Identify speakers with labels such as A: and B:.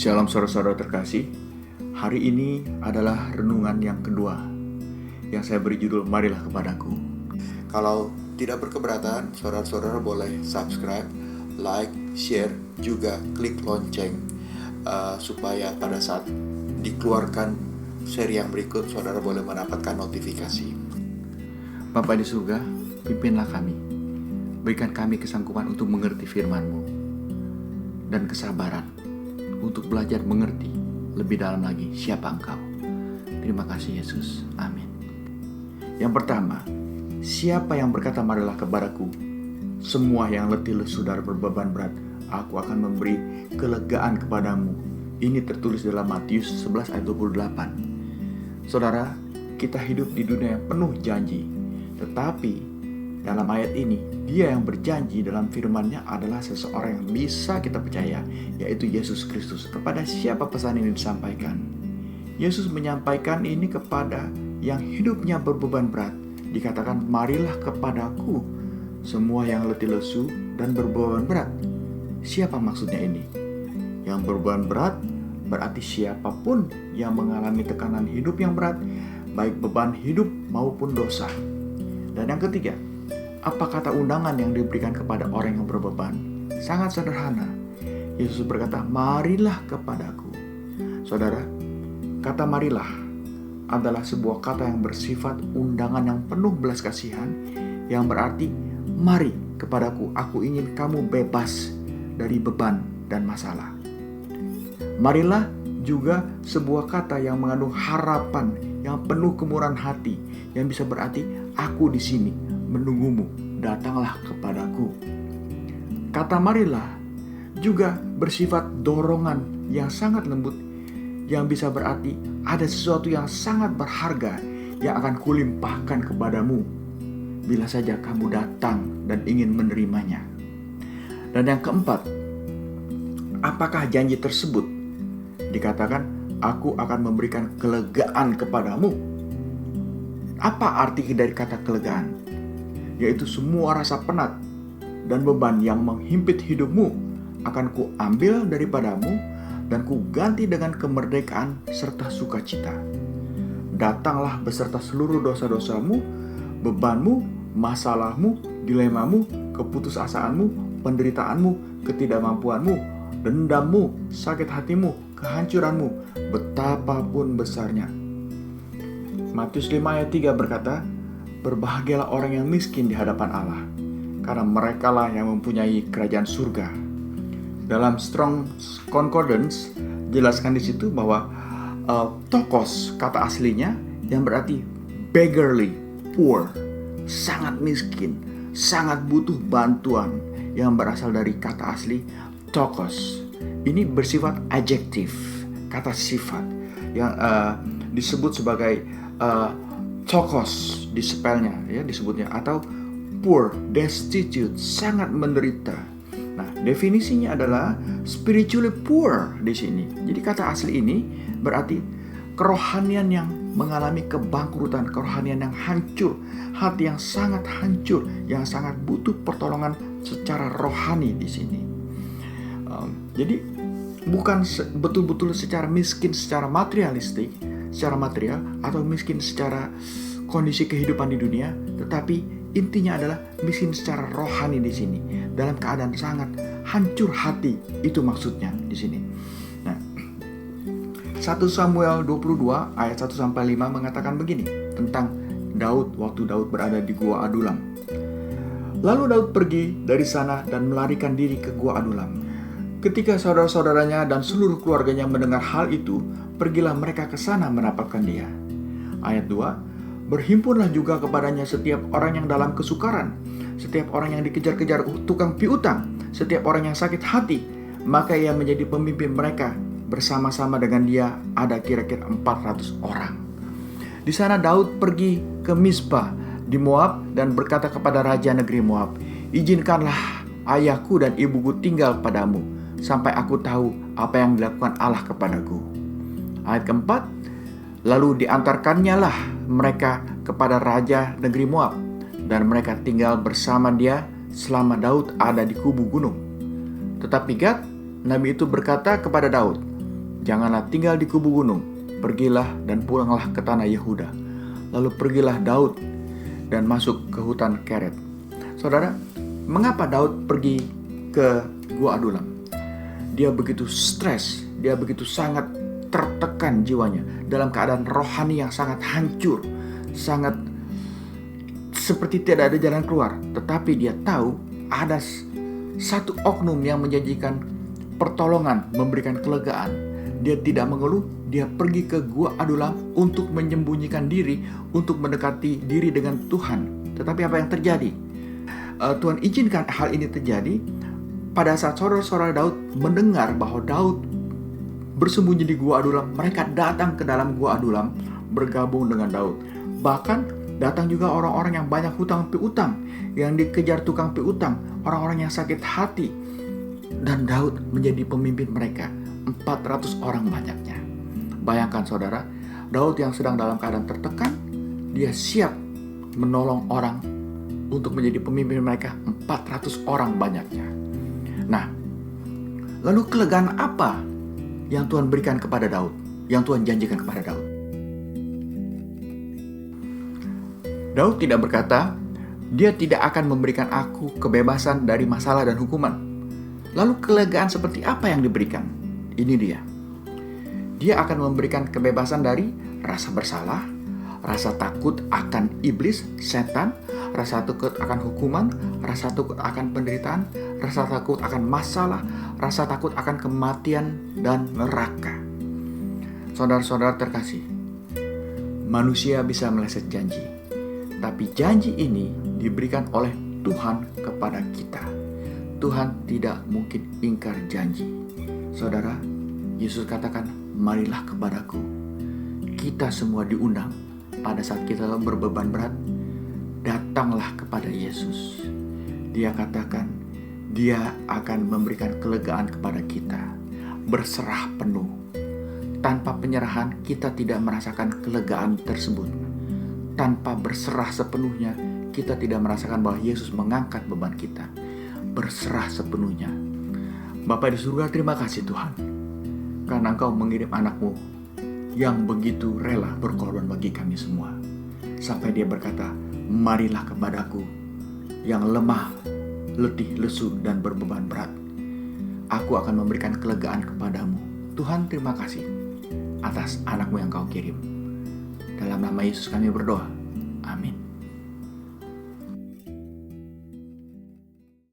A: Shalom saudara-saudara terkasih. Hari ini adalah renungan yang kedua yang saya beri judul Marilah Kepadaku. Kalau tidak berkeberatan, saudara-saudara boleh subscribe, like, share, juga klik lonceng supaya pada saat dikeluarkan seri yang berikut, saudara boleh mendapatkan notifikasi. Bapa di surga, pimpinlah kami. Berikan kami kesanggupan untuk mengerti firman-Mu dan kesabaran untuk belajar mengerti lebih dalam lagi siapa Engkau. Terima kasih Yesus. Amin. Yang pertama, siapa yang berkata marilah kepadaku, semua yang letih lesu dan berbeban berat, aku akan memberi kelegaan kepadamu. Ini tertulis dalam Matius 11 ayat 28. Saudara, kita hidup di dunia yang penuh janji. Tetapi dalam ayat ini, dia yang berjanji dalam firman-Nya adalah seseorang yang bisa kita percaya, yaitu Yesus Kristus. Kepada siapa pesan ini disampaikan? Yesus menyampaikan ini kepada yang hidupnya berbeban berat. Dikatakan, marilah kepadaku, semua yang letih lesu dan berbeban berat. Siapa maksudnya ini? Yang berbeban berat berarti siapapun yang mengalami tekanan hidup yang berat, baik beban hidup maupun dosa. Dan yang ketiga, apa kata undangan yang diberikan kepada orang yang berbeban? Sangat sederhana. Yesus berkata, marilah kepadaku. Saudara, kata marilah adalah sebuah kata yang bersifat undangan yang penuh belas kasihan, yang berarti, mari kepadaku, aku ingin kamu bebas dari beban dan masalah. Marilah juga sebuah kata yang mengandung harapan, yang penuh kemurahan hati, yang bisa berarti, aku di sini menunggumu, datanglah kepadaku. Kata marilah juga bersifat dorongan yang sangat lembut, yang bisa berarti ada sesuatu yang sangat berharga yang akan kulimpahkan kepadamu bila saja kamu datang dan ingin menerimanya. Dan yang keempat, apakah janji tersebut? Dikatakan, aku akan memberikan kelegaan kepadamu. Apa arti dari kata kelegaan? Yaitu semua rasa penat dan beban yang menghimpit hidupmu akan kuambil daripadamu dan kuganti dengan kemerdekaan serta sukacita. Datanglah beserta seluruh dosa-dosamu, bebanmu, masalahmu, dilemamu, keputusasaanmu, penderitaanmu, ketidakmampuanmu, dendammu, sakit hatimu, kehancuranmu, betapapun besarnya. Matius 5 ayat 3 berkata, berbahagialah orang yang miskin di hadapan Allah, karena merekalah yang mempunyai kerajaan surga. Dalam Strong Concordance jelaskan di situ bahwa tokos kata aslinya yang berarti beggarly, poor, sangat miskin, sangat butuh bantuan, yang berasal dari kata asli tokos. Ini bersifat adjektif, kata sifat yang disebut sebagai tokos di spellnya, ya disebutnya, atau poor, destitute, sangat menderita. Nah, definisinya adalah spiritually poor di sini. Jadi kata asli ini berarti kerohanian yang mengalami kebangkrutan, kerohanian yang hancur, hati yang sangat hancur, yang sangat butuh pertolongan secara rohani di sini. Jadi bukan betul-betul secara miskin secara materialistik, secara material, atau miskin secara kondisi kehidupan di dunia, tetapi intinya adalah miskin secara rohani di sini, dalam keadaan sangat hancur hati. Itu maksudnya di sini. Nah, 1 Samuel 22 ayat 1 sampai 5 mengatakan begini tentang Daud waktu Daud berada di Gua Adulam. Lalu Daud pergi dari sana dan melarikan diri ke Gua Adulam. Ketika saudara-saudaranya dan seluruh keluarganya mendengar hal itu, pergilah mereka ke sana mendapatkan dia. Ayat 2, berhimpunlah juga kepadanya setiap orang yang dalam kesukaran, setiap orang yang dikejar-kejar tukang piutang, setiap orang yang sakit hati, maka ia menjadi pemimpin mereka. Bersama-sama dengan dia ada kira-kira 400 orang. Di sana Daud pergi ke Mizpah di Moab dan berkata kepada raja negeri Moab, izinkanlah ayahku dan ibuku tinggal padamu, sampai aku tahu apa yang dilakukan Allah kepadaku. Ayat keempat, lalu diantarkannya lah mereka kepada raja negeri Moab, dan mereka tinggal bersama dia selama Daud ada di kubu gunung. Tetapi Gad, nabi itu berkata kepada Daud, janganlah tinggal di kubu gunung. Pergilah dan pulanglah ke tanah Yehuda. Lalu pergilah Daud dan masuk ke hutan Keret. Saudara, mengapa Daud pergi ke Gua Adulam? Dia begitu stres, dia begitu sangat tertekan jiwanya dalam keadaan rohani yang sangat hancur, sangat seperti tidak ada jalan keluar. Tetapi dia tahu ada satu oknum yang menjanjikan pertolongan, memberikan kelegaan. Dia tidak mengeluh, dia pergi ke Gua Adulam untuk menyembunyikan diri, untuk mendekati diri dengan Tuhan. Tetapi apa yang terjadi? Tuhan izinkan hal ini terjadi pada saat saudara-saudara Daud mendengar bahwa Daud bersembunyi di Gua Adulam. Mereka datang ke dalam Gua Adulam bergabung dengan Daud. Bahkan datang juga orang-orang yang banyak hutang piutang, yang dikejar tukang piutang, orang-orang yang sakit hati. Dan Daud menjadi pemimpin mereka, 400 orang banyaknya. Bayangkan saudara, Daud yang sedang dalam keadaan tertekan, dia siap menolong orang untuk menjadi pemimpin mereka, 400 orang banyaknya. Nah, lalu kelegaan apa yang Tuhan berikan kepada Daud, yang Tuhan janjikan kepada Daud? Daud tidak berkata, dia tidak akan memberikan aku kebebasan dari masalah dan hukuman. Lalu kelegaan seperti apa yang diberikan? Ini dia. Dia akan memberikan kebebasan dari rasa bersalah, rasa takut akan iblis, setan, rasa takut akan hukuman, rasa takut akan penderitaan, rasa takut akan masalah, rasa takut akan kematian dan neraka. Saudara-saudara terkasih, manusia bisa meleset janji, tapi janji ini diberikan oleh Tuhan kepada kita. Tuhan tidak mungkin ingkar janji. Saudara, Yesus katakan, marilah kepadaku. Kita semua diundang pada saat kita berbeban berat, datanglah kepada Yesus. Dia katakan, dia akan memberikan kelegaan kepada kita. Berserah penuh. Tanpa penyerahan, kita tidak merasakan kelegaan tersebut. Tanpa berserah sepenuhnya, kita tidak merasakan bahwa Yesus mengangkat beban kita. Berserah sepenuhnya. Bapa di surga, terima kasih Tuhan, karena Engkau mengirim anak-Mu yang begitu rela berkorban bagi kami semua. Sampai dia berkata, marilah kepadaku yang lemah, letih, lesu, dan berbeban berat. Aku akan memberikan kelegaan kepadamu. Tuhan, terima kasih atas anak-Mu yang Kau kirim. Dalam nama Yesus kami berdoa. Amin.